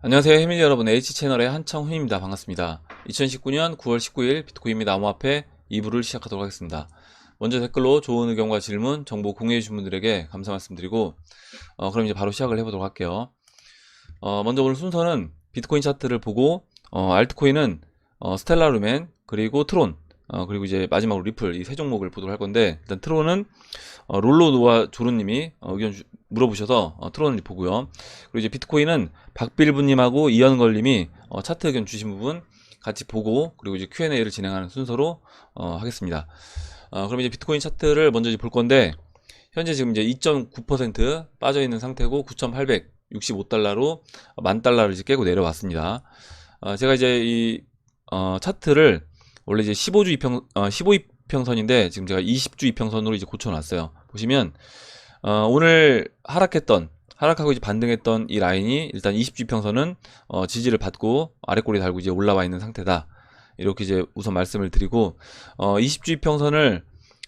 안녕하세요 해밀리 여러분, H채널의 한청훈입니다. 반갑습니다. 2019년 9월 19일 비트코인 및 암호화폐 2부를 시작하도록 하겠습니다. 먼저 댓글로 좋은 의견과 질문, 정보 공유해 주신 분들에게 감사 말씀드리고 그럼 이제 바로 시작을 해보도록 할게요. 먼저 오늘 순서는 비트코인 차트를 보고 알트코인은 스텔라 루멘, 그리고 트론, 그리고 이제 마지막으로 리플, 이 세 종목을 보도록 할 건데, 일단 트론은 롤로 노아 조르님이 의견 물어보셔서 트론을 보고요. 그리고 이제 비트코인은 박빌부님하고 이현걸님이 차트 의견 주신 부분 같이 보고, 그리고 이제 Q&A를 진행하는 순서로 하겠습니다. 그럼 이제 비트코인 차트를 먼저 이제 볼 건데, 현재 지금 이제 2.9% 빠져 있는 상태고 9,865달러로 10,000달러를 이제 깨고 내려왔습니다. 제가 이제 이 차트를 원래 이제 15이평선인데 지금 제가 20주 이평선으로 이제 고쳐놨어요. 보시면 오늘 하락하고 이제 반등했던 이 라인이 일단 20주 이평선은 지지를 받고 아래꼬리 달고 이제 올라와 있는 상태다. 이렇게 이제 우선 말씀을 드리고 20주 이평선을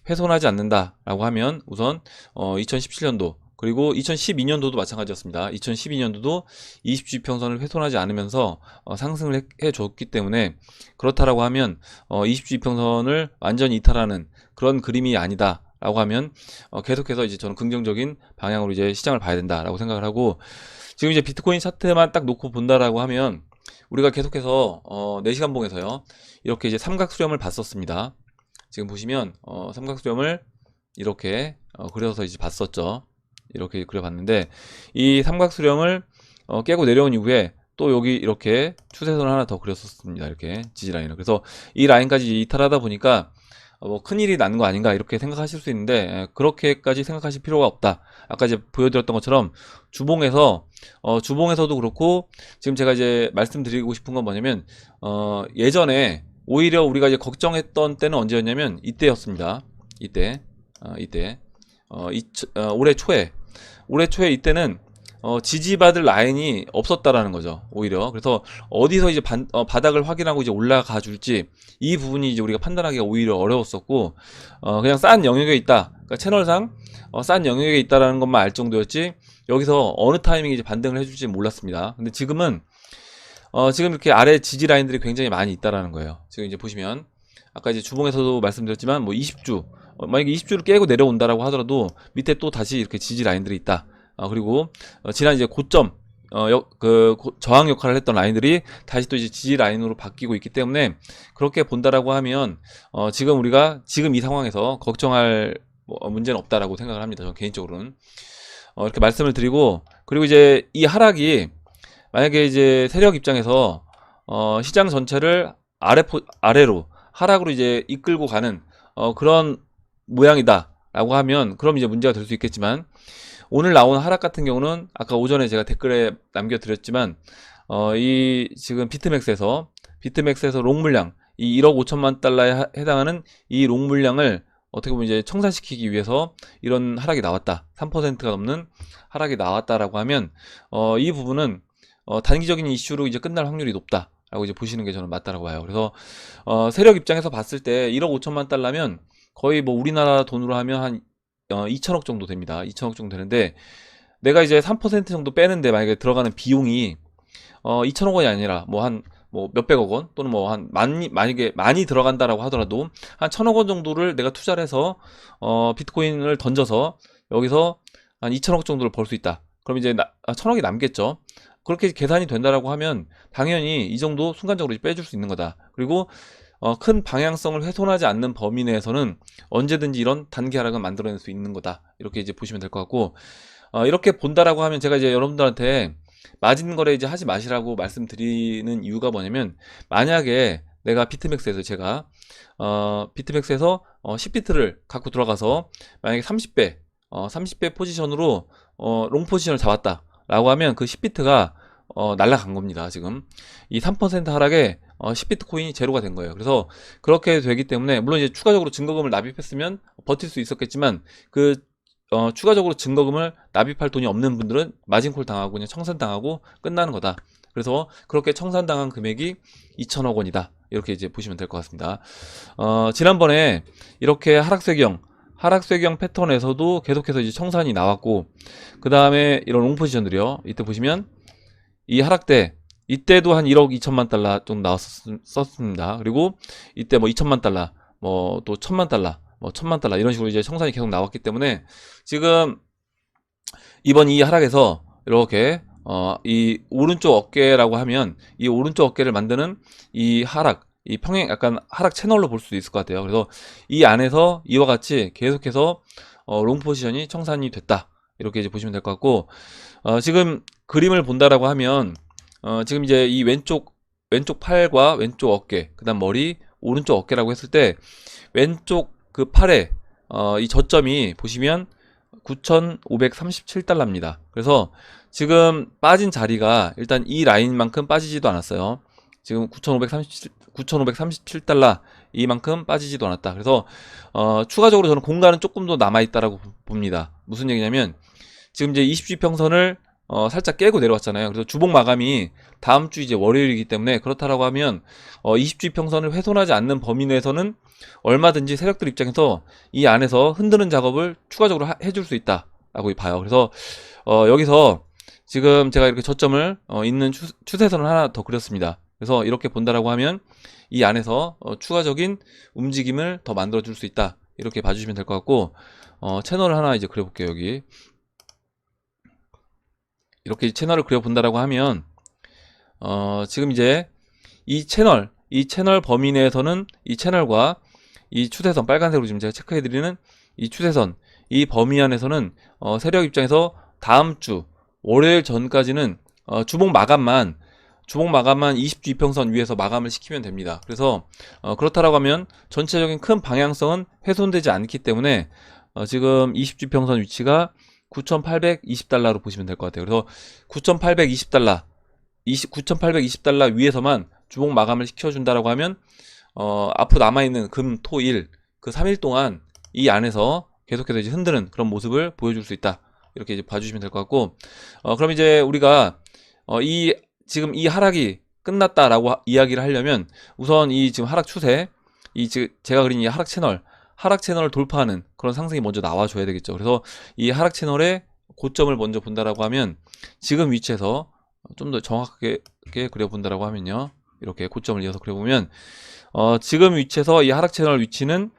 훼손하지 않는다라고 하면 우선 2017년도 그리고 2012년도도 마찬가지였습니다. 2012년도도 20주 이평선을 훼손하지 않으면서 상승을 해줬기 때문에, 그렇다라고 하면 20주 이평선을 완전히 이탈하는 그런 그림이 아니다 라고 하면 계속해서 이제 저는 긍정적인 방향으로 이제 시장을 봐야 된다라고 생각을 하고, 지금 이제 비트코인 차트만 딱 놓고 본다라고 하면 우리가 계속해서 4시간 봉에서요 이렇게 이제 삼각수렴을 봤었습니다. 지금 보시면 삼각수렴을 이렇게 그려서 이제 봤었죠. 이렇게 그려봤는데, 이 삼각수렴을 깨고 내려온 이후에 또 여기 이렇게 추세선을 하나 더 그렸었습니다. 이렇게 지지라인을. 그래서 이 라인까지 이탈하다 보니까 뭐 큰일이 난 거 아닌가 이렇게 생각하실 수 있는데, 그렇게까지 생각하실 필요가 없다. 아까 이제 보여드렸던 것처럼 주봉에서도 그렇고, 지금 제가 이제 말씀드리고 싶은 건 뭐냐면 예전에 오히려 우리가 이제 걱정했던 때는 언제였냐면 이때였습니다. 이때 올해 초에 이때는 지지받을 라인이 없었다라는 거죠. 오히려. 그래서 어디서 이제 바닥을 확인하고 이제 올라가 줄지, 이 부분이 이제 우리가 판단하기가 오히려 어려웠었고, 그냥 싼 영역에 있다. 그러니까 채널상 싼 영역에 있다라는 것만 알 정도였지, 여기서 어느 타이밍에 이제 반등을 해줄지 몰랐습니다. 근데 지금은 지금 이렇게 아래 지지 라인들이 굉장히 많이 있다라는 거예요. 지금 이제 보시면 아까 이제 주봉에서도 말씀드렸지만 뭐 20주, 만약에 20주를 깨고 내려온다라고 하더라도 밑에 또 다시 이렇게 지지 라인들이 있다. 그리고 지난 이제 고점 저항 역할을 했던 라인들이 다시 또 이제 지지 라인으로 바뀌고 있기 때문에, 그렇게 본다라고 하면 지금 우리가 지금 이 상황에서 걱정할 문제는 없다라고 생각을 합니다. 저는 개인적으로는 이렇게 말씀을 드리고, 그리고 이제 이 하락이 만약에 이제 세력 입장에서 시장 전체를 아래로 하락으로 이제 이끌고 가는 그런 모양이다 라고 하면, 그럼 이제 문제가 될 수 있겠지만, 오늘 나온 하락 같은 경우는 아까 오전에 제가 댓글에 남겨드렸지만 이 지금 비트맥스에서 롱 물량, 이 1억 5천만 달러에 해당하는 이 롱 물량을 어떻게 보면 이제 청산시키기 위해서 이런 하락이 나왔다, 3%가 넘는 하락이 나왔다라고 하면 이 부분은 단기적인 이슈로 이제 끝날 확률이 높다 라고 이제 보시는 게 저는 맞다라고 봐요. 그래서 세력 입장에서 봤을 때 1억 5천만 달러면 거의 뭐 우리나라 돈으로 하면 한 2천억 정도 됩니다. 2천억 정도 되는데, 내가 이제 3% 정도 빼는데 만약에 들어가는 비용이 2천억 원이 아니라 뭐 몇백억 원, 또는 뭐 만약에 많이 들어간다라고 하더라도 한 1천억 원 정도를 내가 투자를 해서 비트코인을 던져서 여기서 한 2천억 정도를 벌 수 있다. 그럼 이제 1천억이 남겠죠. 그렇게 계산이 된다라고 하면 당연히 이 정도 순간적으로 빼줄 수 있는 거다. 그리고 큰 방향성을 훼손하지 않는 범위 내에서는 언제든지 이런 단기 하락은 만들어낼 수 있는 거다. 이렇게 이제 보시면 될 것 같고, 이렇게 본다라고 하면 제가 이제 여러분들한테 마진 거래 이제 하지 마시라고 말씀드리는 이유가 뭐냐면, 만약에 내가 비트맥스에서 제가 비트맥스에서 10비트를 갖고 들어가서 만약에 30배 포지션으로 롱 포지션을 잡았다 라고 하면 그 10비트가 날라간 겁니다. 지금 이 3% 하락에 10비트코인이 제로가 된 거예요. 그래서 그렇게 되기 때문에, 물론 이제 추가적으로 증거금을 납입했으면 버틸 수 있었겠지만, 그 추가적으로 증거금을 납입할 돈이 없는 분들은 마진콜 당하고 그냥 청산당하고 끝나는 거다. 그래서 그렇게 청산당한 금액이 2천억 원이다. 이렇게 이제 보시면 될 것 같습니다. 지난번에 이렇게 하락세경 패턴에서도 계속해서 이제 청산이 나왔고, 그 다음에 이런 롱 포지션들이요. 이때 보시면 이 하락 때 이때도 한 1억 2천만 달러 정도 나왔었습니다. 그리고 이때 뭐 2천만 달러, 뭐 또 1천만 달러, 뭐 1천만 달러 이런 식으로 이제 청산이 계속 나왔기 때문에 지금 이번 이 하락에서 이렇게 이 오른쪽 어깨라고 하면 이 오른쪽 어깨를 만드는 이 하락, 이 평행 약간 하락 채널로 볼 수도 있을 것 같아요. 그래서 이 안에서 이와 같이 계속해서 롱 포지션이 청산이 됐다. 이렇게 이제 보시면 될 것 같고, 지금 그림을 본다라고 하면 지금 이제 이 왼쪽 팔과 왼쪽 어깨, 그다음 머리, 오른쪽 어깨라고 했을 때 왼쪽 그 팔에 이 저점이 보시면 9,537달러입니다. 그래서 지금 빠진 자리가 일단 이 라인만큼 빠지지도 않았어요. 지금 9,537달러 이만큼 빠지지도 않았다. 그래서 추가적으로 저는 공간은 조금 더 남아있다라고 봅니다. 무슨 얘기냐면 지금 이제 20주평선을 살짝 깨고 내려왔잖아요. 그래서 주봉 마감이 다음 주 이제 월요일이기 때문에 그렇다라고 하면 20주평선을 훼손하지 않는 범위 내에서는 얼마든지 세력들 입장에서 이 안에서 흔드는 작업을 추가적으로 해줄 수 있다라고 봐요. 그래서 여기서 지금 제가 이렇게 저점을 있는 추세선을 하나 더 그렸습니다. 그래서 이렇게 본다라고 하면 이 안에서 추가적인 움직임을 더 만들어 줄 수 있다. 이렇게 봐주시면 될 것 같고, 채널을 하나 이제 그려볼게요. 여기 이렇게 채널을 그려본다라고 하면 지금 이제 이 채널 범위 내에서는 이 채널과 이 추세선, 빨간색으로 지금 제가 체크해드리는 이 추세선, 이 범위 안에서는 세력 입장에서 다음 주 월요일 전까지는 주봉 마감만 20주 이평선 위에서 마감을 시키면 됩니다. 그래서 그렇다라고 하면 전체적인 큰 방향성은 훼손되지 않기 때문에 지금 20주 이평선 위치가 9,820달러로 보시면 될 것 같아요. 그래서 9,820달러 9,820달러 위에서만 주봉 마감을 시켜준다라고 하면 앞으로 남아있는 금, 토, 일 그 3일 동안 이 안에서 계속해서 이제 흔드는 그런 모습을 보여줄 수 있다. 이렇게 이제 봐주시면 될 것 같고, 그럼 이제 우리가 지금 이 하락이 끝났다라고 이야기를 하려면 우선 이 지금 하락 추세, 제가 그린 이 하락 채널을 돌파하는 그런 상승이 먼저 나와줘야 되겠죠. 그래서 이 하락 채널의 고점을 먼저 본다라고 하면 지금 위치에서 좀 더 정확하게 그려본다라고 하면요, 이렇게 고점을 이어서 그려보면 지금 위치에서 이 하락 채널 위치는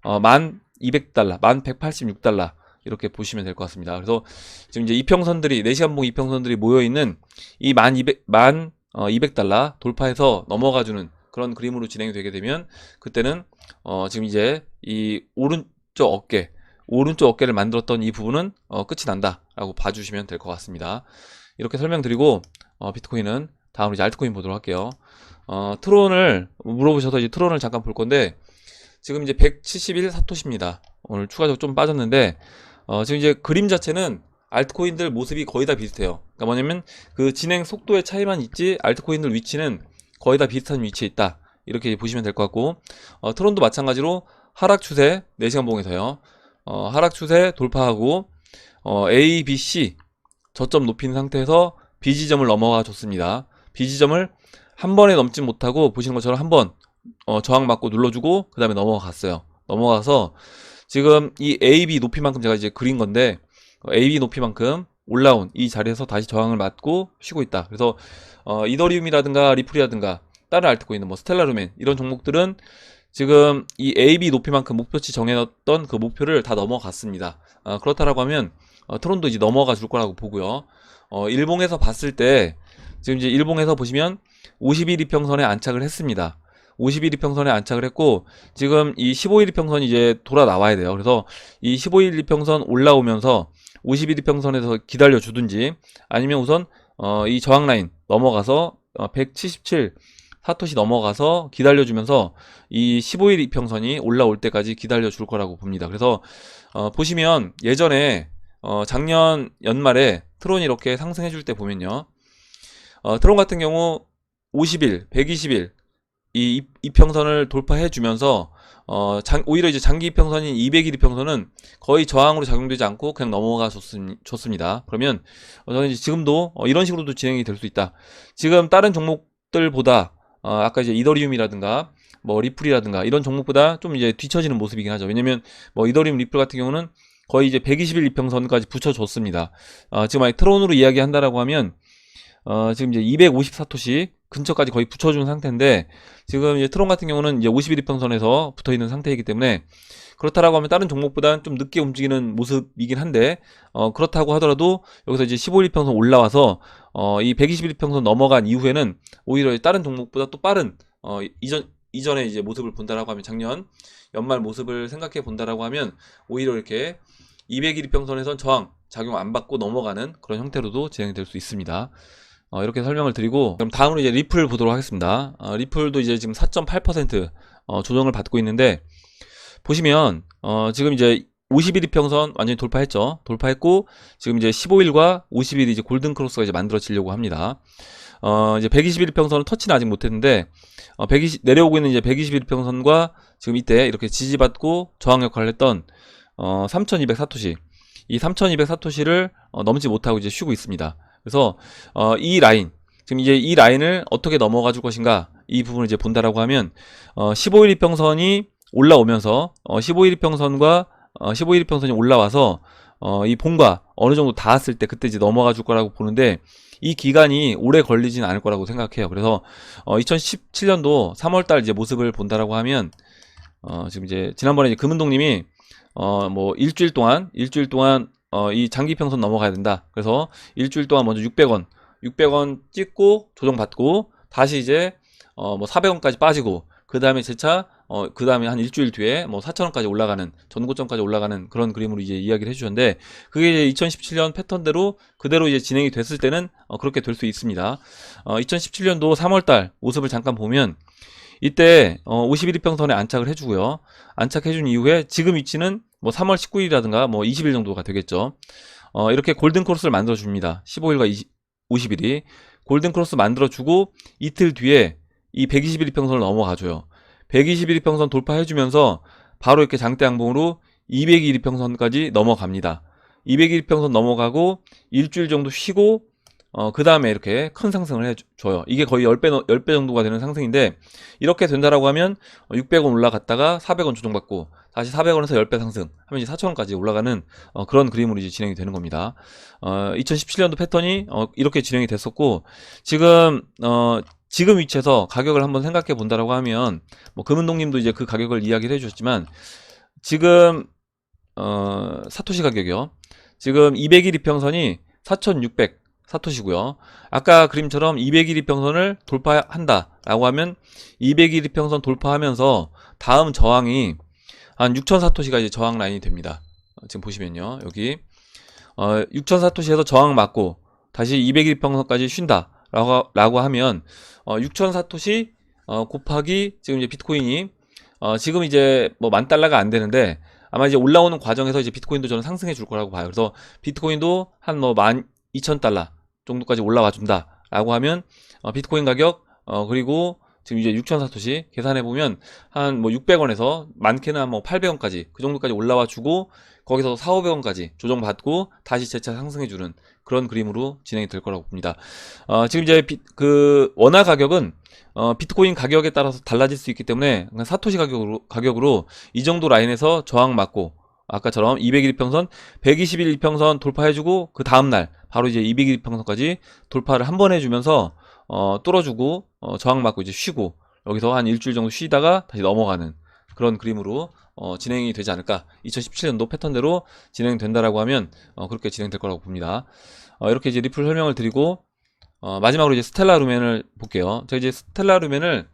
1,200달러, 1,186달러 이렇게 보시면 될 것 같습니다. 그래서 지금 이제 이평선들이 4시간봉 이평선들이 모여있는 이 1,200달러 돌파해서 넘어가주는 그런 그림으로 진행이 되게 되면 그때는 지금 이제 이 오른쪽 어깨를 만들었던 이 부분은 끝이 난다라고 봐주시면 될 것 같습니다. 이렇게 설명드리고 비트코인은 다음으로 이제 알트코인 보도록 할게요. 트론을 물어보셔서 이제 트론을 잠깐 볼 건데 지금 이제 171 사토시입니다. 오늘 추가적으로 좀 빠졌는데 지금 이제 그림 자체는 알트코인들 모습이 거의 다 비슷해요. 그러니까 뭐냐면 그 진행 속도의 차이만 있지 알트코인들 위치는 거의 다 비슷한 위치에 있다. 이렇게 보시면 될 것 같고, 트론도 마찬가지로 하락 추세 4시간 봉에서요. 하락 추세 돌파하고 A, B, C 저점 높인 상태에서 B 지점을 넘어가 줬습니다. B 지점을 한 번에 넘지 못하고 보시는 것처럼 한번 저항 맞고 눌러주고 그 다음에 넘어갔어요. 넘어가서 지금 이 AB 높이만큼 제가 이제 그린 건데 AB 높이만큼 올라온 이 자리에서 다시 저항을 맞고 쉬고 있다. 그래서 이더리움이라든가 리플이라든가 다른 알트코인, 뭐 스텔라루멘 이런 종목들은 지금 이 AB 높이만큼 목표치 정해놨던 그 목표를 다 넘어갔습니다. 그렇다라고 하면 트론도 이제 넘어가 줄 거라고 보고요. 일봉에서 봤을 때 지금 이제 일봉에서 보시면 50일 이평선에 안착을 했습니다. 50일 이평선에 안착을 했고 지금 이 15일 이평선이 이제 돌아 나와야 돼요. 그래서 이 15일 이평선 올라오면서 50일 이평선에서 기다려 주든지 아니면 우선 이 저항 라인 넘어가서 177 사토시 넘어가서 기다려주면서 이 15일 이평선이 올라올 때까지 기다려 줄 거라고 봅니다. 그래서 보시면 예전에 작년 연말에 트론이 이렇게 상승해 줄 때 보면요, 트론 같은 경우 50일, 120일 이 이평선을 돌파해 주면서 오히려 이제 장기 이평선인 200일 이평선은 거의 저항으로 작용되지 않고 그냥 넘어가 줬습니다. 그러면 저는 이제 지금도 이런 식으로도 진행이 될 수 있다. 지금 다른 종목들보다 아까 이제 이더리움이라든가 뭐 리플이라든가 이런 종목보다 좀 이제 뒤처지는 모습이긴 하죠. 왜냐면 뭐 이더리움, 리플 같은 경우는 거의 이제 120일 이평선까지 붙여줬습니다. 지금 만약 트론으로 이야기한다라고 하면 지금 이제 250사토시 근처까지 거의 붙여준 상태인데, 지금 이제 트론 같은 경우는 이제 51이평선에서 붙어 있는 상태이기 때문에, 그렇다라고 하면 다른 종목보다는 좀 늦게 움직이는 모습이긴 한데, 그렇다고 하더라도 여기서 이제 15일평선 올라와서 이 121일평선 넘어간 이후에는 오히려 다른 종목보다 또 빠른 이전에 이제 모습을 본다라고 하면, 작년 연말 모습을 생각해 본다라고 하면 오히려 이렇게 201일평선에선 저항 작용 안 받고 넘어가는 그런 형태로도 진행될 수 있습니다. 이렇게 설명을 드리고, 그럼 다음으로 이제 리플 보도록 하겠습니다. 리플도 이제 지금 4.8% 조정을 받고 있는데, 보시면 지금 이제 51이평선 완전히 돌파했죠. 돌파했고, 지금 이제 15일과 50일이 이제 골든 크로스가 이제 만들어지려고 합니다. 이제 121이평선은 터치는 아직 못했는데, 120 내려오고 있는 이제 121이평선과 지금 이때 이렇게 지지받고 저항 역할을 했던 3200사토시, 이 3200사토시를 넘지 못하고 이제 쉬고 있습니다. 그래서 이 라인, 지금 이제 이 라인을 어떻게 넘어가 줄 것인가, 이 부분을 이제 본다라고 하면 15일 이평선이 올라오면서 15일 이평선과 15일 이평선이 올라와서 이 봉과 어느 정도 닿았을 때 그때 이제 넘어가 줄 거라고 보는데, 이 기간이 오래 걸리진 않을 거라고 생각해요. 그래서 2017년도 3월달 이제 모습을 본다라고 하면 지금 이제 지난번에 이제 금은동님이 뭐 일주일 동안 이 장기평선 넘어가야 된다. 그래서 일주일 동안 먼저 600원 찍고 조정받고 다시 이제 뭐 400원까지 빠지고, 그 다음에 재차 그 다음에 한 일주일 뒤에 뭐 4,000원까지 올라가는, 전고점까지 올라가는 그런 그림으로 이제 이야기를 해주셨는데, 그게 이제 2017년 패턴대로 그대로 이제 진행이 됐을 때는 그렇게 될 수 있습니다. 2017년도 3월달 모습을 잠깐 보면 이때 51이평선에 안착을 해주고요. 안착해준 이후에 지금 위치는 뭐 3월 19일이라든가 뭐 20일 정도가 되겠죠. 이렇게 골든 크로스를 만들어 줍니다. 15일과 50일이 골든 크로스 만들어 주고, 이틀 뒤에 이 121이평선을 넘어가줘요. 121이평선 돌파해주면서 바로 이렇게 장대 양봉으로 202일평선까지 넘어갑니다. 201일평선 넘어가고 일주일 정도 쉬고 그 다음에 이렇게 큰 상승을 해줘요. 이게 거의 10배 정도가 되는 상승인데, 이렇게 된다라고 하면 600원 올라갔다가 400원 조정받고 다시 400원에서 10배 상승 하면 이제 4,000원까지 올라가는 그런 그림으로 이제 진행이 되는 겁니다. 2017년도 패턴이 이렇게 진행이 됐었고, 지금 위치에서 가격을 한번 생각해 본다라고 하면, 뭐 금은동님도 이제 그 가격을 이야기를 해주셨지만, 지금 사토시 가격이요. 지금 200일 이평선이 4,600 사토시고요. 아까 그림처럼 200일 이평선을 돌파한다라고 하면 200일 이평선 돌파하면서 다음 저항이 한 6,000사토시가 이제 저항 라인이 됩니다. 지금 보시면요, 여기 6,000사토시에서 저항 맞고 다시 200일 이평선까지 쉰다 라고 하면 6,000사토시 곱하기 지금 이제 비트코인이 지금 이제 뭐 $10,000가 안 되는데, 아마 이제 올라오는 과정에서 이제 비트코인도 저는 상승해 줄 거라고 봐요. 그래서 비트코인도 한 뭐 $12,000 정도까지 올라와 준다 라고 하면 비트코인 가격 그리고 지금 이제 6,000사토시 계산해 보면 한 뭐 600원에서 많게는 한 뭐 800원까지 그 정도까지 올라와 주고, 거기서 4,500원까지 조정받고 다시 재차 상승해 주는 그런 그림으로 진행이 될 거라고 봅니다. 지금 이제 그 원화 가격은 비트코인 가격에 따라서 달라질 수 있기 때문에 사토시 가격으로 이 정도 라인에서 저항 맞고, 아까처럼 200일 이평선, 120일 이평선 돌파해주고, 그 다음날 바로 이제 200일 이평선까지 돌파를 한 번 해주면서 뚫어주고 저항 맞고 이제 쉬고, 여기서 한 일주일 정도 쉬다가 다시 넘어가는 그런 그림으로 진행이 되지 않을까. 2017년도 패턴대로 진행된다라고 하면 그렇게 진행될 거라고 봅니다. 이렇게 이제 리플 설명을 드리고, 마지막으로 이제 스텔라 루멘을 볼게요. 제가 이제 스텔라 루멘을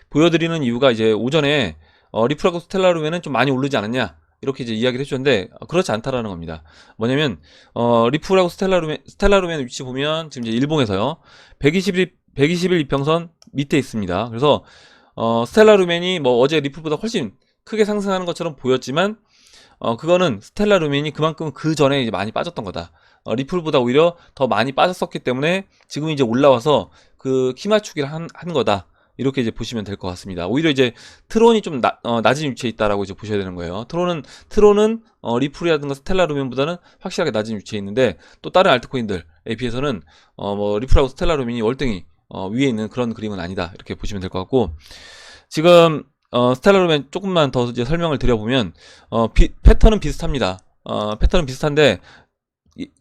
보여드리는 이유가, 이제 오전에 리플하고 스텔라 루멘은 좀 많이 오르지 않았냐, 이렇게 이제 이야기를 해주셨는데, 그렇지 않다라는 겁니다. 뭐냐면 리플하고 스텔라 루멘 위치 보면 지금 이제 일봉에서요 120일 이평선 밑에 있습니다. 그래서 스텔라 루멘이 뭐 어제 리플보다 훨씬 크게 상승하는 것처럼 보였지만, 그거는 스텔라 루멘이 그만큼 그 전에 이제 많이 빠졌던 거다. 리플보다 오히려 더 많이 빠졌었기 때문에 지금 이제 올라와서 그 키 맞추기를 한 거다. 이렇게 이제 보시면 될 것 같습니다. 오히려 이제 트론이 좀 낮은 위치에 있다라고 이제 보셔야 되는 거예요. 트론은 리플이라든가 스텔라 루멘보다는 확실하게 낮은 위치에 있는데, 또 다른 알트코인들에 비해서는 뭐 리플하고 스텔라 루멘이 월등히 위에 있는 그런 그림은 아니다. 이렇게 보시면 될 것 같고, 지금 스텔라 루멘 조금만 더 이제 설명을 드려보면 패턴은 비슷합니다. 패턴은 비슷한데,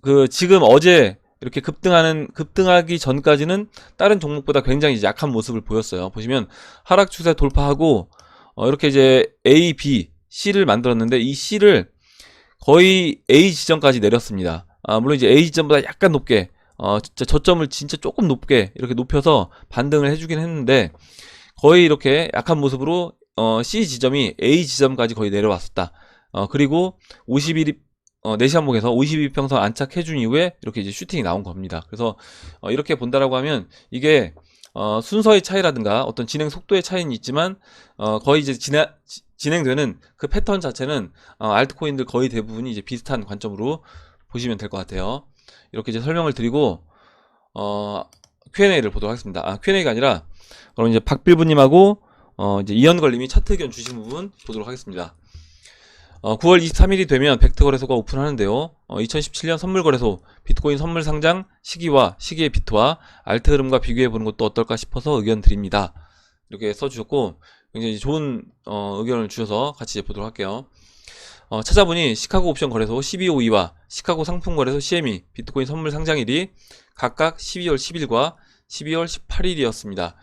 그 지금 어제 이렇게 급등하기 전까지는 다른 종목보다 굉장히 이제 약한 모습을 보였어요. 보시면 하락 추세 돌파하고 이렇게 이제 A, B, C를 만들었는데 이 C를 거의 A 지점까지 내렸습니다. 물론 이제 A 지점보다 약간 높게 진짜 저점을 진짜 조금 높게 이렇게 높여서 반등을 해주긴 했는데 거의 이렇게 약한 모습으로 C 지점이 A 지점까지 거의 내려왔었다. 그리고 51일 4시 한목에서 52평선 안착해준 이후에 이렇게 이제 슈팅이 나온 겁니다. 그래서 이렇게 본다라고 하면 이게 순서의 차이라든가 어떤 진행 속도의 차이는 있지만 거의 이제 진행되는 그 패턴 자체는 알트코인들 거의 대부분이 이제 비슷한 관점으로 보시면 될 것 같아요. 이렇게 이제 설명을 드리고 Q&A를 보도록 하겠습니다. Q&A가 아니라 그럼 이제 박빌부님하고 이제 이현걸님이 차트 의견 주신 부분 보도록 하겠습니다. 9월 23일이 되면 벡터 거래소가 오픈하는데요. 2017년 선물 거래소 비트코인 선물 상장 시기와 시기의 비트와 알트 흐름과 비교해보는 것도 어떨까 싶어서 의견 드립니다. 이렇게 써주셨고 굉장히 좋은 의견을 주셔서 같이 보도록 할게요. 찾아보니 시카고 옵션 거래소 1252와 시카고 상품 거래소 CME 비트코인 선물 상장일이 각각 12월 10일과 12월 18일이었습니다.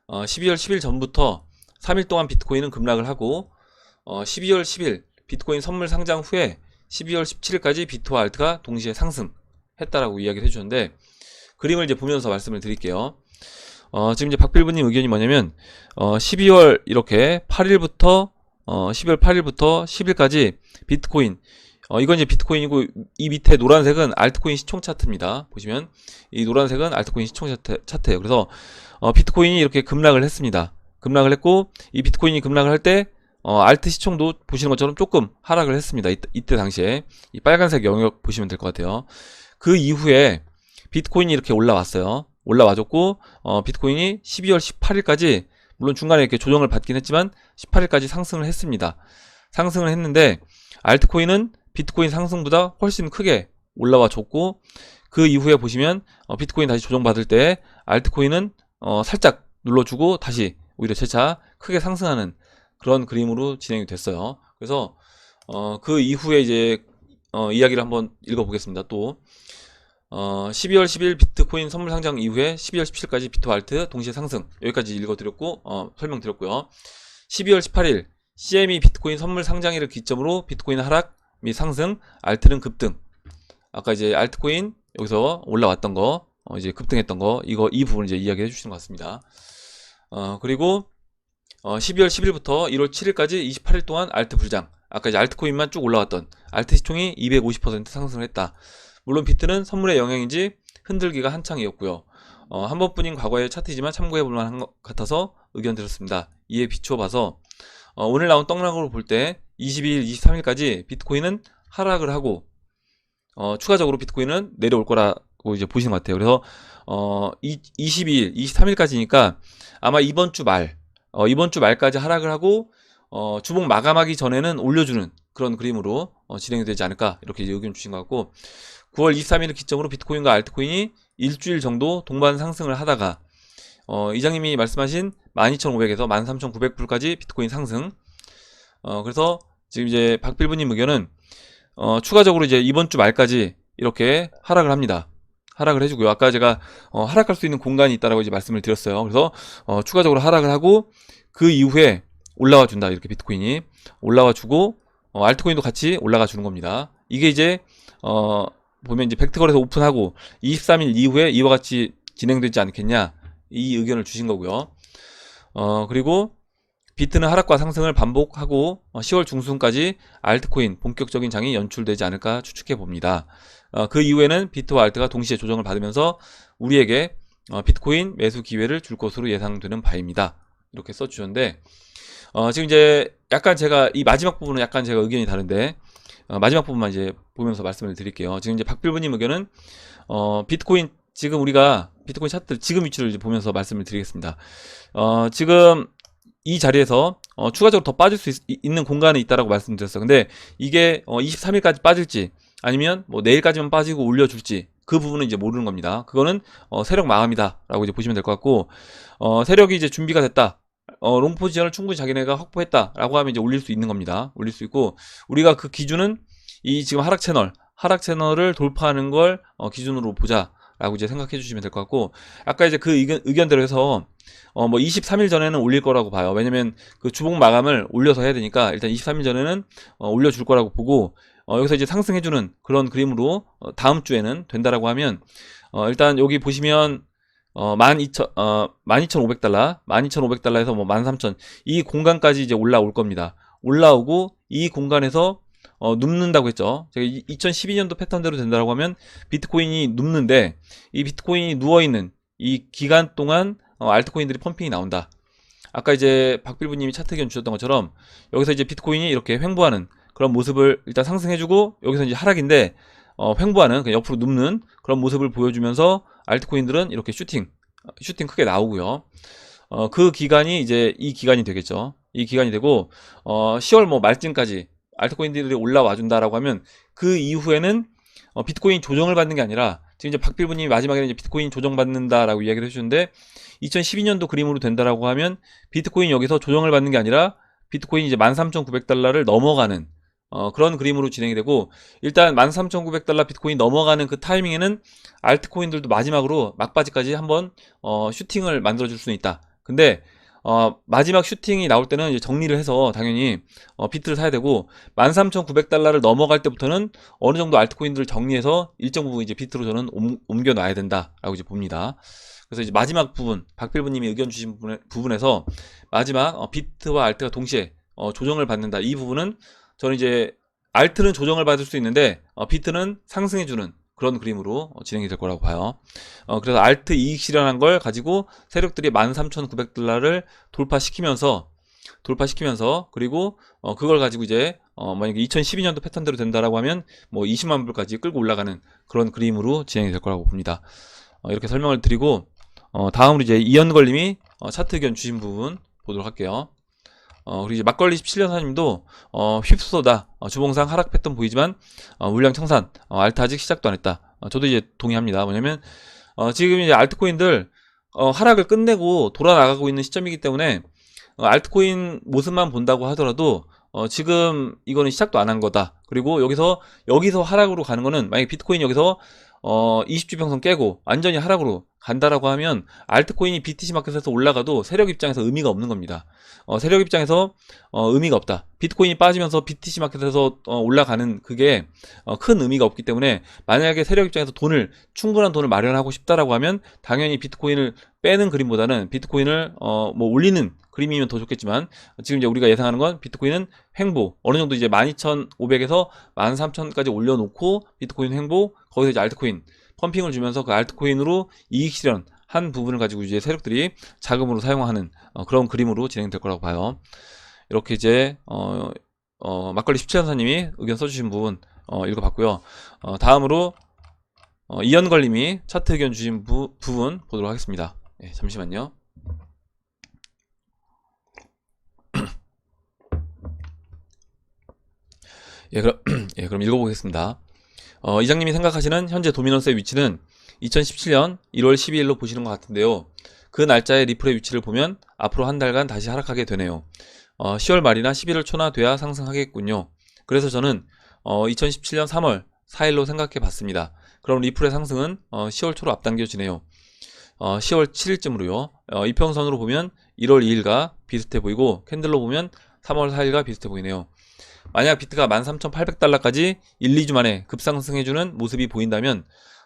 12월 10일 전부터 3일 동안 비트코인은 급락을 하고 12월 10일 비트코인 선물 상장 후에 12월 17일까지 비트와 알트가 동시에 상승했다라고 이야기를 해주셨는데 그림을 이제 보면서 말씀을 드릴게요. 지금 이제 박빌부님 의견이 뭐냐면 12월 이렇게 8일부터 12월 8일부터 10일까지 비트코인 이건 이제 비트코인이고 이 밑에 노란색은 알트코인 시총 차트입니다. 보시면 이 노란색은 알트코인 시총 차트예요. 그래서 비트코인이 이렇게 급락을 했습니다. 급락을 했고 이 비트코인이 급락을 할 때 알트 시총도 보시는 것처럼 조금 하락을 했습니다. 이때 당시에 이 빨간색 영역 보시면 될 것 같아요. 그 이후에 비트코인이 이렇게 올라왔어요. 올라와줬고 비트코인이 12월 18일까지 물론 중간에 이렇게 조정을 받긴 했지만 18일까지 상승을 했습니다. 상승을 했는데 알트코인은 비트코인 상승보다 훨씬 크게 올라와 줬고 그 이후에 보시면 비트코인 다시 조정받을 때 알트코인은 살짝 눌러주고 다시 오히려 재차 크게 상승하는 그런 그림으로 진행이 됐어요. 그래서 그 이후에 이제 이야기를 한번 읽어보겠습니다. 또 12월 10일 비트코인 선물 상장 이후에 12월 17일까지 비트와 알트 동시에 상승 여기까지 읽어드렸고 설명드렸고요. 12월 18일 CME 비트코인 선물 상장일을 기점으로 비트코인 하락 및 상승, 알트는 급등. 아까 이제 알트코인 여기서 올라왔던 거 이제 급등했던 거 이 부분 이제 이야기해 주시는 것 같습니다. 그리고 12월 10일부터 1월 7일까지 28일 동안 알트 불장. 아까 이제 알트코인만 쭉 올라왔던 알트 시총이 250% 상승을 했다. 물론 비트는 선물의 영향인지 흔들기가 한창이었고요. 한 번뿐인 과거의 차트이지만 참고해 볼 만한 것 같아서 의견 드렸습니다. 이에 비추어 봐서 오늘 나온 떡락으로 볼 때 22일, 23일까지 비트코인은 하락을 하고 추가적으로 비트코인은 내려올 거라고 이제 보시는 것 같아요. 그래서 22일, 23일까지니까 아마 이번 주 말까지 하락을 하고 주봉 마감하기 전에는 올려주는 그런 그림으로 진행이 되지 않을까 이렇게 이제 의견 주신 것 같고 9월 23일을 기점으로 비트코인과 알트코인이 일주일 정도 동반 상승을 하다가 이장님이 말씀하신 12,500에서 13,900불까지 비트코인 상승. 그래서 지금 이제 박빌부님 의견은 추가적으로 이제 이번 주 말까지 이렇게 하락을 합니다. 하락을 해주고요. 아까 제가 하락할 수 있는 공간이 있다라고 이제 말씀을 드렸어요. 그래서 추가적으로 하락을 하고 그 이후에 올라와 준다. 이렇게 비트코인이 올라와 주고 알트코인도 같이 올라가 주는 겁니다. 이게 이제 보면 이제 벡터거래소 오픈하고 23일 이후에 이와 같이 진행되지 않겠냐 이 의견을 주신 거고요. 그리고 비트는 하락과 상승을 반복하고 10월 중순까지 알트코인 본격적인 장이 연출되지 않을까 추측해 봅니다. 그 이후에는 비트와 알트가 동시에 조정을 받으면서 우리에게 비트코인 매수 기회를 줄 것으로 예상되는 바입니다. 이렇게 써주셨는데 지금 이제 약간 제가 이 마지막 부분은 약간 제가 의견이 다른데 마지막 부분만 이제 보면서 말씀을 드릴게요. 지금 이제 박빌부님 의견은 비트코인 지금 우리가 비트코인 차트 지금 위치를 이제 보면서 말씀을 드리겠습니다. 지금 이 자리에서 추가적으로 더 빠질 수 있는 공간이 있다라고 말씀드렸어요. 근데 이게 23일까지 빠질지 아니면 뭐 내일까지만 빠지고 올려줄지 그 부분은 이제 모르는 겁니다. 그거는 세력 마감이다라고 이제 보시면 될 것 같고 세력이 이제 준비가 됐다. 롱 포지션을 충분히 자기네가 확보했다라고 하면 이제 올릴 수 있는 겁니다. 올릴 수 있고 우리가 그 기준은 이 지금 하락 채널을 돌파하는 걸 기준으로 보자라고 라고 이제 생각해 주시면 될 것 같고, 아까 이제 그 의견대로 해서 뭐 23일 전에는 올릴 거라고 봐요. 왜냐면 그 주봉 마감을 올려서 해야 되니까 일단 23일 전에는 올려줄 거라고 보고, 여기서 이제 상승해주는 그런 그림으로 다음 주에는 된다라고 하면, 일단 여기 보시면 12,500달러, 12,500달러에서 뭐 13,000, 이 공간까지 이제 올라올 겁니다. 올라오고 이 공간에서 눕는다고 했죠. 제가 2012년도 패턴대로 된다고 하면 비트코인이 눕는데, 이 비트코인이 누워있는 이 기간 동안 알트코인들이 펌핑이 나온다. 아까 이제 박빌부님이 차트 의견 주셨던 것처럼 여기서 이제 비트코인이 이렇게 횡보하는 그런 모습을 일단 상승해주고, 여기서 이제 하락인데 횡보하는, 그냥 옆으로 눕는 그런 모습을 보여주면서 알트코인들은 이렇게 슈팅 크게 나오고요. 그 기간이 이제 이 기간이 되겠죠. 이 기간이 되고 10월 뭐 말쯤까지 알트코인들이 올라와 준다라고 하면, 그 이후에는 비트코인 조정을 받는 게 아니라, 지금 이제 박빌부님이 마지막에는 이제 비트코인 조정받는다라고 이야기를 해주셨는데, 2012년도 그림으로 된다라고 하면 비트코인 여기서 조정을 받는 게 아니라 비트코인 이제 13,900달러를 넘어가는 그런 그림으로 진행이 되고, 일단 13,900달러 비트코인 넘어가는 그 타이밍에는 알트코인들도 마지막으로 막바지까지 한번 슈팅을 만들어 줄 수는 있다. 근데 마지막 슈팅이 나올 때는 이제 정리를 해서 당연히 비트를 사야 되고, 13,900달러를 넘어갈 때부터는 어느 정도 알트코인들을 정리해서 일정 부분 이제 비트로 저는 옮겨 놔야 된다라고 이제 봅니다. 그래서 이제 마지막 부분, 박필부님이 의견 주신 부분에서 마지막 비트와 알트가 동시에 조정을 받는다, 이 부분은 저는 이제 알트는 조정을 받을 수 있는데 비트는 상승해주는 그런 그림으로 진행이 될 거라고 봐요. 그래서 알트 이익 실현한 걸 가지고 세력들이 13,900달러를 돌파시키면서, 그리고 그걸 가지고 이제 만약에 2012년도 패턴대로 된다라고 하면 뭐 20만 불까지 끌고 올라가는 그런 그림으로 진행이 될 거라고 봅니다. 이렇게 설명을 드리고, 다음으로 이제 이연걸님이 차트 의견 주신 부분 보도록 할게요. 그리고 이제 막걸리 17년사님도 휩쏘다, 주봉상 하락 패턴 보이지만 물량 청산, 알트 아직 시작도 안 했다. 저도 이제 동의합니다. 뭐냐면 지금 이제 알트코인들 하락을 끝내고 돌아 나가고 있는 시점이기 때문에 알트코인 모습만 본다고 하더라도 지금 이거는 시작도 안 한 거다. 그리고 여기서 하락으로 가는 거는, 만약에 비트코인 여기서 20주평선 깨고 완전히 하락으로 간다라고 하면 알트코인이 BTC 마켓에서 올라가도 세력 입장에서 의미가 없는 겁니다. 세력 입장에서 의미가 없다. 비트코인이 빠지면서 BTC 마켓에서 올라가는 그게 큰 의미가 없기 때문에, 만약에 세력 입장에서 충분한 돈을 마련하고 싶다라고 하면 당연히 비트코인을 빼는 그림보다는 비트코인을 뭐 올리는 그림이면 더 좋겠지만, 지금 이제 우리가 예상하는 건 비트코인은 횡보, 어느 정도 이제 12,500에서 13,000까지 올려놓고 비트코인 횡보, 거기서 이제 알트코인 펌핑을 주면서 그 알트코인으로 이익 실현 한 부분을 가지고 이제 세력들이 자금으로 사용하는 그런 그림으로 진행될 거라고 봐요. 이렇게 이제 막걸리 17년사님이 의견 써주신 부분 읽어봤고요. 다음으로 이연걸님이 차트 의견 주신 부분 보도록 하겠습니다. 잠시만요. 그럼 읽어보겠습니다. 이장님이 생각하시는 현재 도미넌스의 위치는 2017년 1월 12일로 보시는 것 같은데요. 그 날짜의 리플의 위치를 보면 앞으로 한 달간 다시 하락하게 되네요. 10월 말이나 11월 초나 돼야 상승하겠군요. 그래서 저는 2017년 3월 4일로 생각해 봤습니다. 그럼 리플의 상승은 10월 초로 앞당겨지네요. 10월 7일쯤으로요. 이평선으로 보면 1월 2일과 비슷해 보이고, 캔들로 보면 3월 4일과 비슷해 보이네요. 만약 비트가 13,800달러까지 1, 2주 만에 급상승해주는 모습이 보인다면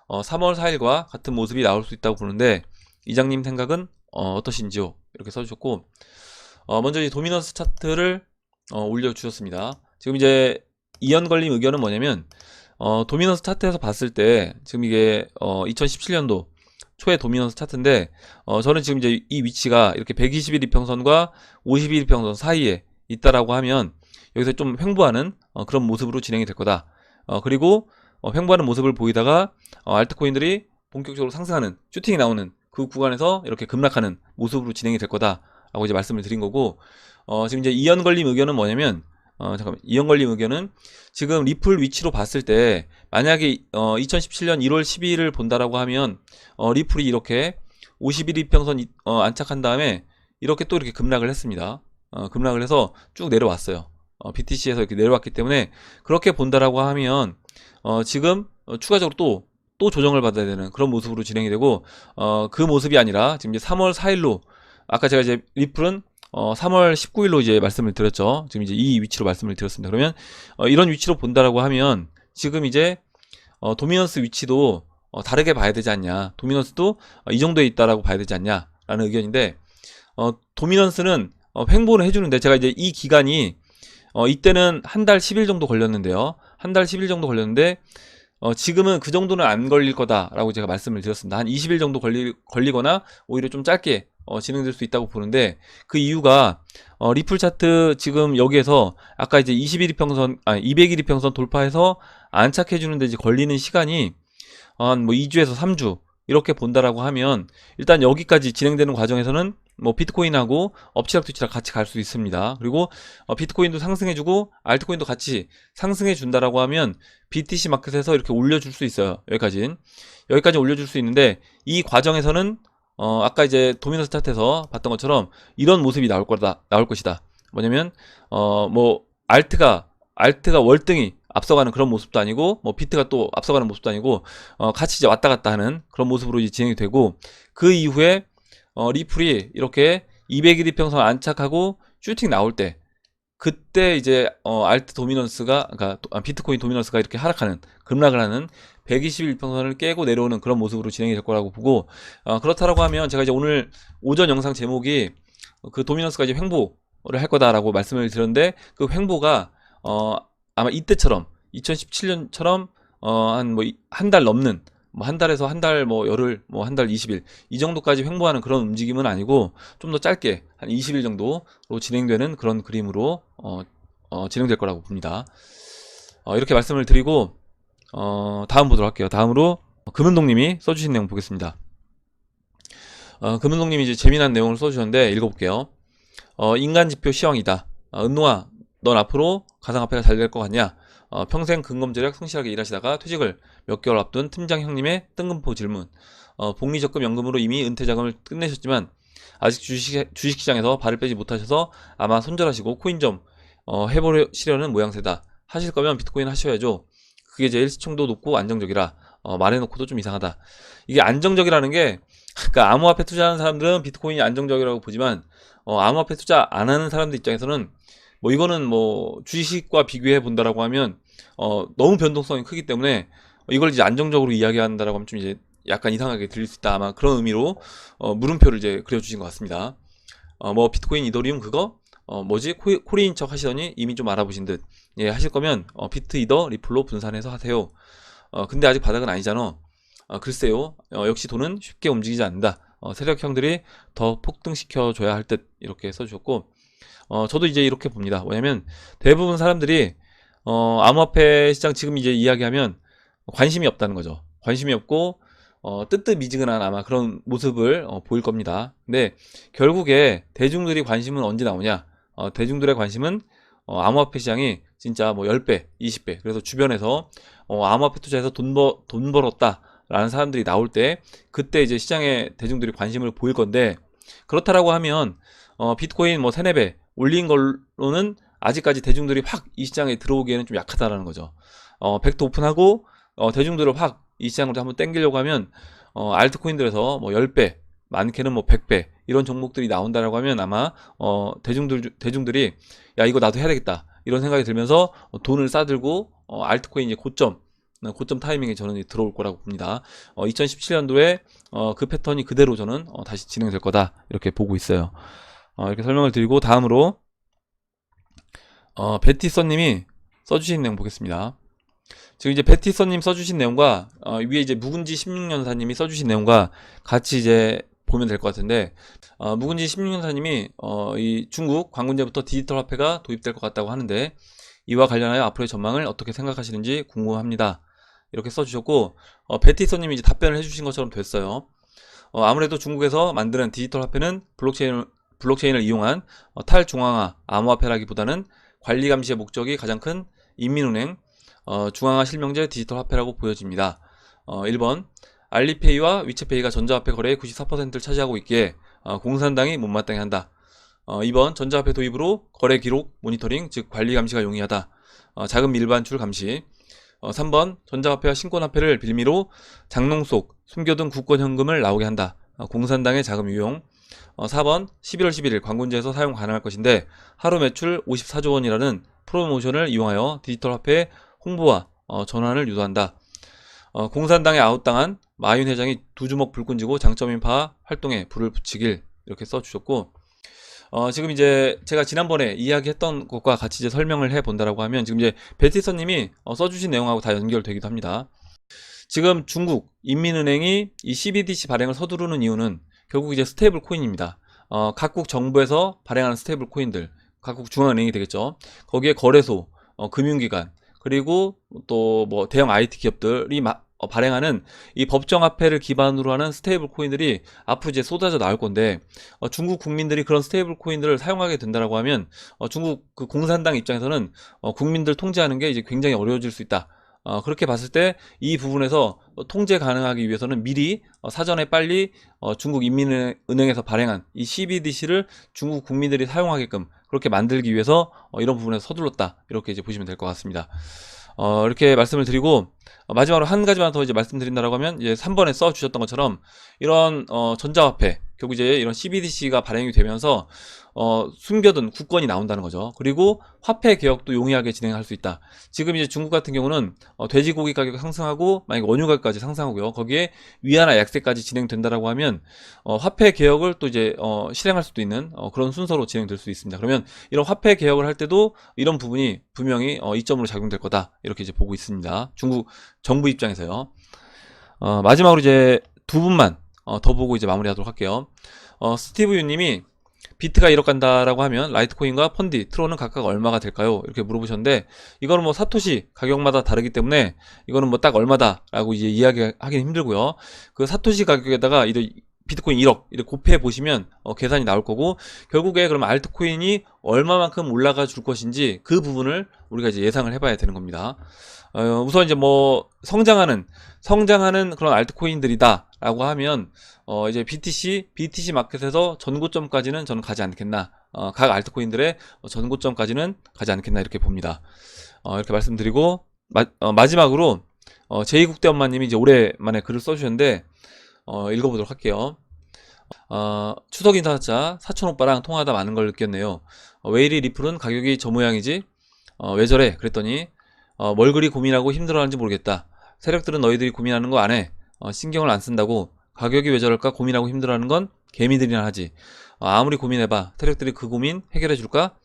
3월 4일과 같은 모습이 나올 수 있다고 보는데, 이장님 생각은 어떠신지요? 이렇게 써주셨고, 먼저 이 도미넌스 차트를 올려주셨습니다. 지금 이제 이연걸림 의견은 뭐냐면, 도미넌스 차트에서 봤을 때 지금 이게 2017년도 초의 도미넌스 차트인데, 저는 지금 이제 이 위치가 이렇게 120일 이평선과 50일 이평선 사이에 있다라고 하면 여기서 좀 횡보하는 그런 모습으로 진행이 될 거다. 그리고 횡보하는 모습을 보이다가 알트코인들이 본격적으로 상승하는, 슈팅이 나오는 그 구간에서 이렇게 급락하는 모습으로 진행이 될 거다 라고 이제 말씀을 드린 거고, 지금 이제 이연걸림 의견은 뭐냐면, 이연걸림 의견은 지금 리플 위치로 봤을 때 만약에 2017년 1월 12일을 본다라고 하면 리플이 이렇게 51 이평선 안착한 다음에 이렇게 또 이렇게 급락을 했습니다. 급락을 해서 쭉 내려왔어요. BTC에서 이렇게 내려왔기 때문에, 그렇게 본다라고 하면 지금 추가적으로 또 또 조정을 받아야 되는 그런 모습으로 진행이 되고, 그 모습이 아니라 지금 이제 3월 4일로, 아까 제가 이제 리플은 3월 19일로 이제 말씀을 드렸죠. 지금 이제 이 위치로 말씀을 드렸습니다. 그러면 이런 위치로 본다라고 하면 지금 이제 도미넌스 위치도 다르게 봐야 되지 않냐, 도미넌스도 이 정도에 있다라고 봐야 되지 않냐라는 의견인데, 도미넌스는 횡보를 해주는데, 제가 이제 이 기간이 이때는 한 달 10일 정도 걸렸는데요. 한 달 10일 정도 걸렸는데, 지금은 그 정도는 안 걸릴 거다라고 제가 말씀을 드렸습니다. 한 20일 정도 걸리거나 오히려 좀 짧게 진행될 수 있다고 보는데, 그 이유가 리플 차트 지금 여기에서 아까 이제 200일 이평선 돌파해서 안착해 주는데 이제 걸리는 시간이 한 뭐 2주에서 3주 이렇게 본다라고 하면, 일단 여기까지 진행되는 과정에서는 뭐 비트코인하고 엎치락뒤치락 같이 갈 수 있습니다. 그리고 비트코인도 상승해주고 알트코인도 같이 상승해준다라고 하면 BTC 마켓에서 이렇게 올려줄 수 있어요. 여기까지 올려줄 수 있는데, 이 과정에서는 아까 이제 도미넌스 차트에서 봤던 것처럼 이런 모습이 나올 것이다. 뭐냐면 뭐 알트가 월등히 앞서가는 그런 모습도 아니고, 뭐 비트가 또 앞서가는 모습도 아니고, 같이 이제 왔다 갔다 하는 그런 모습으로 이제 진행이 되고, 그 이후에 리플이 이렇게 200일 이평선 안착하고 슈팅 나올 때, 그때 이제 알트 도미넌스가, 그러니까 비트코인 도미넌스가 이렇게 하락하는, 급락을 하는 120일 이평선을 깨고 내려오는 그런 모습으로 진행이 될 거라고 보고, 그렇다라고 하면 제가 이제 오늘 오전 영상 제목이 그 도미넌스가 이제 횡보를 할 거다라고 말씀을 드렸는데, 그 횡보가 아마 이때처럼 2017년처럼 한 뭐 한 달 넘는, 뭐 한 달에서 한 달 뭐 열흘, 뭐 한 달 20일 이 정도까지 횡보하는 그런 움직임은 아니고, 좀 더 짧게 한 20일 정도로 진행되는 그런 그림으로 진행될 거라고 봅니다. 이렇게 말씀을 드리고 다음 보도록 할게요. 다음으로 금은동님이 써주신 내용 보겠습니다. 금은동님이 이제 재미난 내용을 써주셨는데 읽어볼게요. 인간 지표 시황이다. 은노아, 넌 앞으로 가상화폐가 잘 될 것 같냐? 평생 근검절약 성실하게 일하시다가 퇴직을 몇 개월 앞둔 팀장 형님의 뜬금포 질문. 복리적금 연금으로 이미 은퇴 자금을 끝내셨지만 아직 주식시장에서 발을 빼지 못하셔서 아마 손절하시고 코인 좀 해보시려는 모양새다. 하실 거면 비트코인 하셔야죠. 그게 제일 시총도 높고 안정적이라. 말해놓고도 좀 이상하다. 이게 안정적이라는 게, 그러니까 암호화폐 투자하는 사람들은 비트코인이 안정적이라고 보지만, 암호화폐 투자 안 하는 사람들 입장에서는 뭐 이거는 뭐 주식과 비교해 본다라고 하면 너무 변동성이 크기 때문에 이걸 이제 안정적으로 이야기한다라고 하면 좀 이제 약간 이상하게 들릴 수 있다. 아마 그런 의미로 물음표를 이제 그려주신 것 같습니다. 뭐 비트코인, 이더리움 그거 뭐지 코리인 척 하시더니 이미 좀 알아보신 듯. 예, 하실 거면 비트, 이더, 리플로 분산해서 하세요. 근데 아직 바닥은 아니잖아. 글쎄요. 역시 돈은 쉽게 움직이지 않는다. 세력형들이 더 폭등시켜줘야 할 듯. 이렇게 써주셨고, 저도 이제 이렇게 봅니다. 뭐냐면 대부분 사람들이 암호화폐 시장 지금 이제 이야기하면 관심이 없다는 거죠. 관심이 없고 뜨뜻미지근한 아마 그런 모습을 보일 겁니다. 근데 결국에 대중들이 관심은 언제 나오냐? 대중들의 관심은 암호화폐 시장이 진짜 뭐 10배, 20배. 그래서 주변에서 암호화폐 투자해서 돈 벌었다 라는 사람들이 나올 때, 그때 이제 시장에 대중들이 관심을 보일 건데, 그렇다라고 하면 비트코인 뭐 3, 4배 올린 걸로는 아직까지 대중들이 확 이 시장에 들어오기에는 좀 약하다라는 거죠. 벡터 오픈하고 대중들을 확 이 시장으로 한번 땡기려고 하면 알트코인들에서 뭐 10배, 많게는 뭐 100배 이런 종목들이 나온다라고 하면 아마 대중들이 야 이거 나도 해야 되겠다 이런 생각이 들면서 돈을 싸들고 알트코인 이제 고점 타이밍에 저는 들어올 거라고 봅니다. 2017년도에 그 패턴이 그대로 저는 다시 진행될 거다 이렇게 보고 있어요. 이렇게 설명을 드리고, 다음으로 베티서님이 써주신 내용 보겠습니다. 지금 이제 베티서님 써주신 내용과 위에 이제 묵은지 16년사님이 써주신 내용과 같이 이제 보면 될 것 같은데, 묵은지 16년사님이 이 중국 광군제부터 디지털 화폐가 도입될 것 같다고 하는데, 이와 관련하여 앞으로의 전망을 어떻게 생각하시는지 궁금합니다. 이렇게 써주셨고, 베티서님이 이제 답변을 해주신 것처럼 됐어요. 아무래도 중국에서 만드는 디지털 화폐는 블록체인을 이용한 탈중앙화 암호화폐라기보다는 관리 감시의 목적이 가장 큰 인민은행 중앙화 실명제 디지털 화폐라고 보여집니다. 1번 알리페이와 위챗페이가 전자화폐 거래의 94%를 차지하고 있기에 공산당이 못마땅해 한다. 2번 전자화폐 도입으로 거래 기록 모니터링 즉 관리 감시가 용이하다. 자금 밀반출 감시. 3번 전자화폐와 신권화폐를 빌미로 장롱 속 숨겨둔 국권현금을 나오게 한다. 공산당의 자금 유용. 4번 11월 11일 광군제에서 사용 가능할 것인데 하루 매출 54조 원이라는 프로모션을 이용하여 디지털 화폐 홍보와 전환을 유도한다. 공산당에 아웃당한 마윤 회장이 두 주먹 불끈 쥐고 장점인파 활동에 불을 붙이길, 이렇게 써주셨고, 지금 이제 제가 지난번에 이야기했던 것과 같이 이제 설명을 해 본다라고 하면, 지금 이제 베티서님이 써주신 내용하고 다 연결되기도 합니다. 지금 중국 인민은행이 이 CBDC 발행을 서두르는 이유는 결국 이제 스테이블 코인입니다. 각국 정부에서 발행하는 스테이블 코인들, 각국 중앙은행이 되겠죠. 거기에 거래소, 금융기관, 그리고 또 뭐 대형 IT 기업들이 발행하는 이 법정화폐를 기반으로 하는 스테이블 코인들이 앞으로 이제 쏟아져 나올 건데, 중국 국민들이 그런 스테이블 코인들을 사용하게 된다라고 하면 중국 그 공산당 입장에서는 국민들 통제하는 게 이제 굉장히 어려워질 수 있다. 그렇게 봤을 때 이 부분에서 통제 가능하기 위해서는 미리 사전에 빨리 중국 인민은행에서 발행한 이 CBDC를 중국 국민들이 사용하게끔 그렇게 만들기 위해서 이런 부분에서 서둘렀다, 이렇게 이제 보시면 될 것 같습니다. 이렇게 말씀을 드리고, 마지막으로 한 가지만 더 이제 말씀드린다라고 하면, 이제 3번에 써 주셨던 것처럼 이런 전자화폐, 결국 이제 이런 CBDC가 발행이 되면서 숨겨둔 국권이 나온다는 거죠. 그리고 화폐 개혁도 용이하게 진행할 수 있다. 지금 이제 중국 같은 경우는 돼지고기 가격이 상승하고 만약 원유 가격까지 상승하고요. 거기에 위안화 약세까지 진행된다라고 하면 화폐 개혁을 또 이제 실행할 수도 있는 그런 순서로 진행될 수 있습니다. 그러면 이런 화폐 개혁을 할 때도 이런 부분이 분명히 이점으로 작용될 거다, 이렇게 이제 보고 있습니다. 중국 정부 입장에서요. 마지막으로 이제 두 분만 더 보고 이제 마무리하도록 할게요. 스티브 유님이 비트가 1억 간다라고 하면 라이트코인과 펀디, 트론은 각각 얼마가 될까요? 이렇게 물어보셨는데, 이거는 뭐 사토시 가격마다 다르기 때문에 이거는 뭐 딱 얼마다라고 이제 이야기하기는 힘들고요. 그 사토시 가격에다가 이 비트코인 1억 이렇게 곱해 보시면 계산이 나올 거고, 결국에 그러면 알트코인이 얼마만큼 올라가 줄 것인지 그 부분을 우리가 이제 예상을 해봐야 되는 겁니다. 우선 이제 뭐 성장하는 그런 알트코인들이다라고 하면 이제 BTC 마켓에서 전고점까지는 저는 가지 않겠나, 각 알트코인들의 전고점까지는 가지 않겠나, 이렇게 봅니다. 이렇게 말씀드리고, 마지막으로 제2국대 엄마님이 이제 오랜만에 글을 써주셨는데 읽어보도록 할게요. 추석 인사자 사촌 오빠랑 통화하다 많은 걸 느꼈네요. 왜 이리 리플은 가격이 저 모양이지? 왜 저래? 그랬더니 뭘 그리 고민하고 힘들어하는지 모르겠다. 세력들은 너희들이 고민하는 거 안 해. 신경을 안 쓴다고. 가격이 왜 저럴까 고민하고 힘들어하는 건 개미들이나 하지. 아무리 고민해봐. 세력들이 그 고민 해결해 줄까?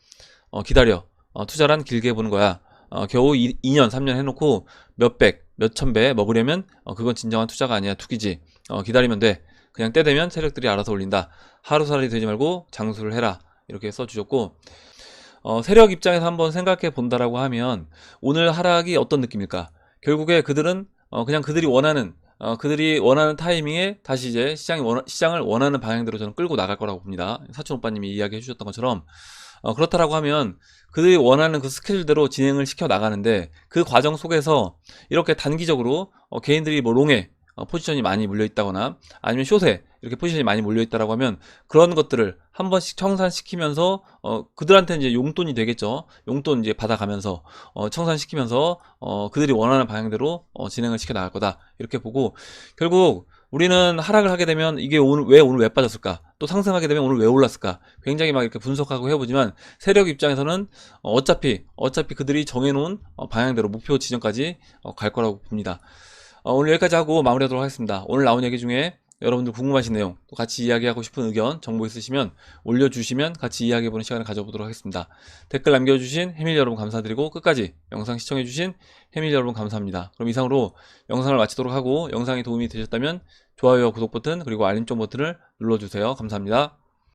기다려. 투자란 길게 보는 거야. 겨우 2년 3년 해놓고 몇백 몇천 배 먹으려면 그건 진정한 투자가 아니야, 투기지. 기다리면 돼. 그냥 때 되면 세력들이 알아서 올린다. 하루살이 되지 말고 장수를 해라, 이렇게 써주셨고, 세력 입장에서 한번 생각해 본다라고 하면 오늘 하락이 어떤 느낌일까? 결국에 그들은 그냥 그들이 원하는 타이밍에 다시 이제 시장을 원하는 방향대로 저는 끌고 나갈 거라고 봅니다. 사촌 오빠님이 이야기해 주셨던 것처럼 그렇다라고 하면 그들이 원하는 그 스케줄대로 진행을 시켜 나가는데, 그 과정 속에서 이렇게 단기적으로 개인들이 뭐 롱에 포지션이 많이 물려 있다거나 아니면 숏에 이렇게 포지션이 많이 몰려 있다라고 하면 그런 것들을 한 번씩 청산시키면서 그들한테 이제 용돈이 되겠죠. 용돈 이제 받아가면서 청산시키면서 그들이 원하는 방향대로 진행을 시켜 나갈 거다, 이렇게 보고, 결국 우리는 하락을 하게 되면 이게 오늘 왜 빠졌을까? 또 상승하게 되면 오늘 왜 올랐을까? 굉장히 막 이렇게 분석하고 해보지만 세력 입장에서는 어차피 그들이 정해놓은 방향대로 목표 지점까지 갈 거라고 봅니다. 오늘 여기까지 하고 마무리하도록 하겠습니다. 오늘 나온 얘기 중에 여러분들 궁금하신 내용, 또 같이 이야기하고 싶은 의견, 정보 있으시면 올려주시면 같이 이야기해보는 시간을 가져보도록 하겠습니다. 댓글 남겨주신 해밀 여러분 감사드리고, 끝까지 영상 시청해주신 해밀 여러분 감사합니다. 그럼 이상으로 영상을 마치도록 하고, 영상이 도움이 되셨다면 좋아요와 구독 버튼 그리고 알림종 버튼을 눌러주세요. 감사합니다.